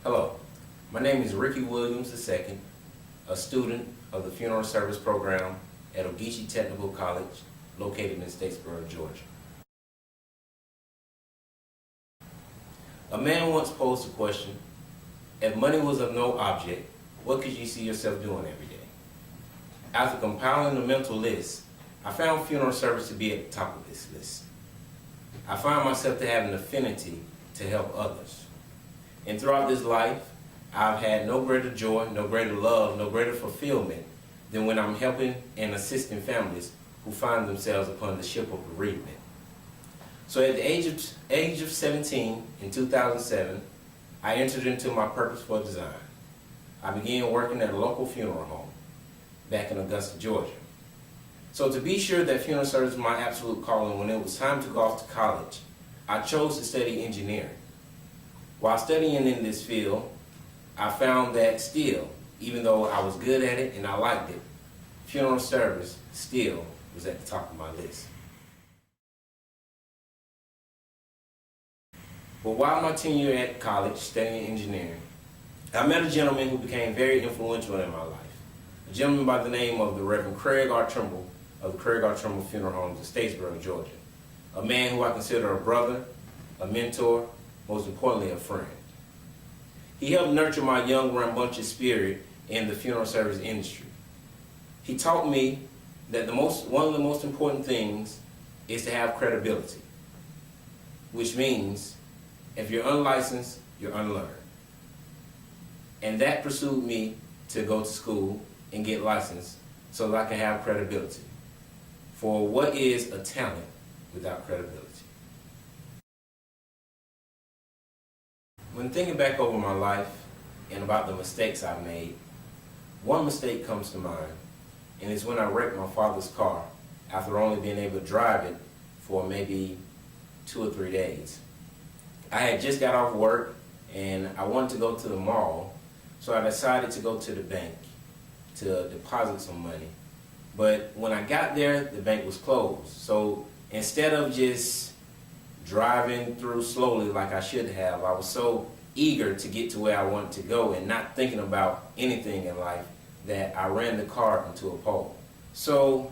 Hello, my name is Rickey Williams II, a student of the Funeral Service Program at Ogeechee Technical College, located in Statesboro, Georgia. A man once posed the question, if money was of no object, what could you see yourself doing every day? After compiling a mental list, I found funeral service to be at the top of this list. I find myself to have an affinity to help others. And throughout this life, I've had no greater joy, no greater love, no greater fulfillment than when I'm helping and assisting families who find themselves upon the ship of bereavement. So at the age of 17 in 2007, I entered into my purpose for design. I began working at a local funeral home back in Augusta, Georgia. So to be sure that funeral service was my absolute calling, when it was time to go off to college, I chose to study engineering. While studying in this field, I found that still, even though I was good at it and I liked it, funeral service still was at the top of my list. But while my tenure at college studying engineering, I met a gentleman who became very influential in my life. A gentleman by the name of the Reverend Craig R. Trimble of the Craig R. Trimble Funeral Homes in Statesboro, Georgia. A man who I consider a brother, a mentor, most importantly, a friend. He helped nurture my young, rambunctious spirit in the funeral service industry. He taught me that one of the most important things is to have credibility, which means if you're unlicensed, you're unlearned. And that pursued me to go to school and get licensed so that I can have credibility. For what is a talent without credibility? When thinking back over my life and about the mistakes I've made, one mistake comes to mind, and it's when I wrecked my father's car after only being able to drive it for maybe 2 or 3 days. I had just got off work and I wanted to go to the mall, so I decided to go to the bank to deposit some money. But when I got there, the bank was closed. So instead of just driving through slowly like I should have, I was so eager to get to where I wanted to go and not thinking about anything in life that I ran the car into a pole. So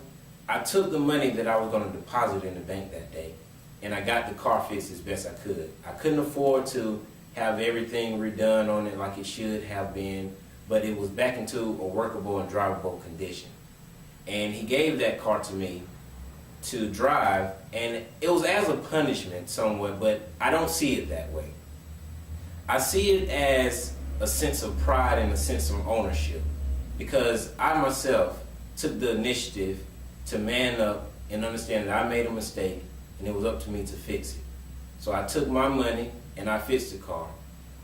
I took the money that I was going to deposit in the bank that day, and I got the car fixed as best I could. I couldn't afford to have everything redone on it like it should have been, but it was back into a workable and drivable condition. And he gave that car to me to drive, and it was as a punishment somewhat, but I don't see it that way. I see it as a sense of pride and a sense of ownership, because I myself took the initiative to man up and understand that I made a mistake and it was up to me to fix it. So I took my money and I fixed the car.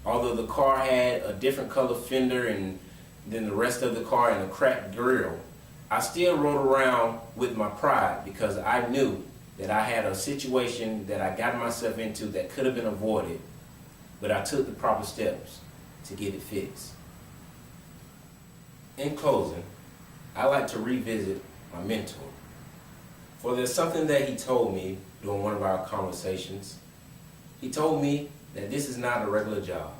Although the car had a different color fender and than the rest of the car and a cracked grille, I still rode around with my pride because I knew that I had a situation that I got myself into that could have been avoided, but I took the proper steps to get it fixed. In closing, I like to revisit my mentor. For there's something that he told me during one of our conversations. He told me that this is not a regular job.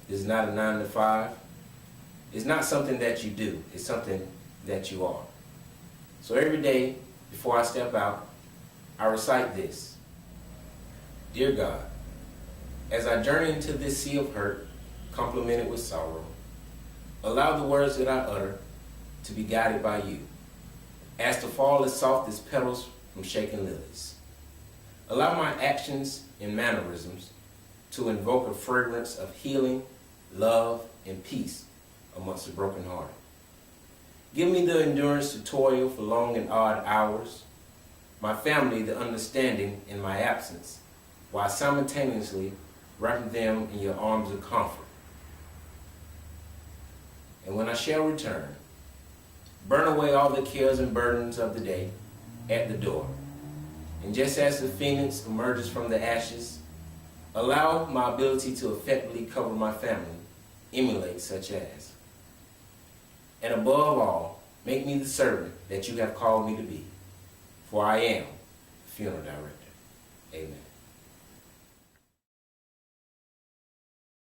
This is not a 9 to 5. It's not something that you do. It's something that you are. So every day before I step out, I recite this. Dear God, as I journey into this sea of hurt, complemented with sorrow, allow the words that I utter to be guided by you, as to fall as soft as petals from shaken lilies. Allow my actions and mannerisms to invoke a fragrance of healing, love, and peace amongst the brokenhearted. Give me the endurance to toil for long and odd hours, my family the understanding in my absence, while simultaneously wrapping them in your arms of comfort. And when I shall return, burn away all the cares and burdens of the day at the door. And just as the phoenix emerges from the ashes, allow my ability to effectively cover my family emulate such as. And above all, make me the servant that you have called me to be, for I am the funeral director. Amen.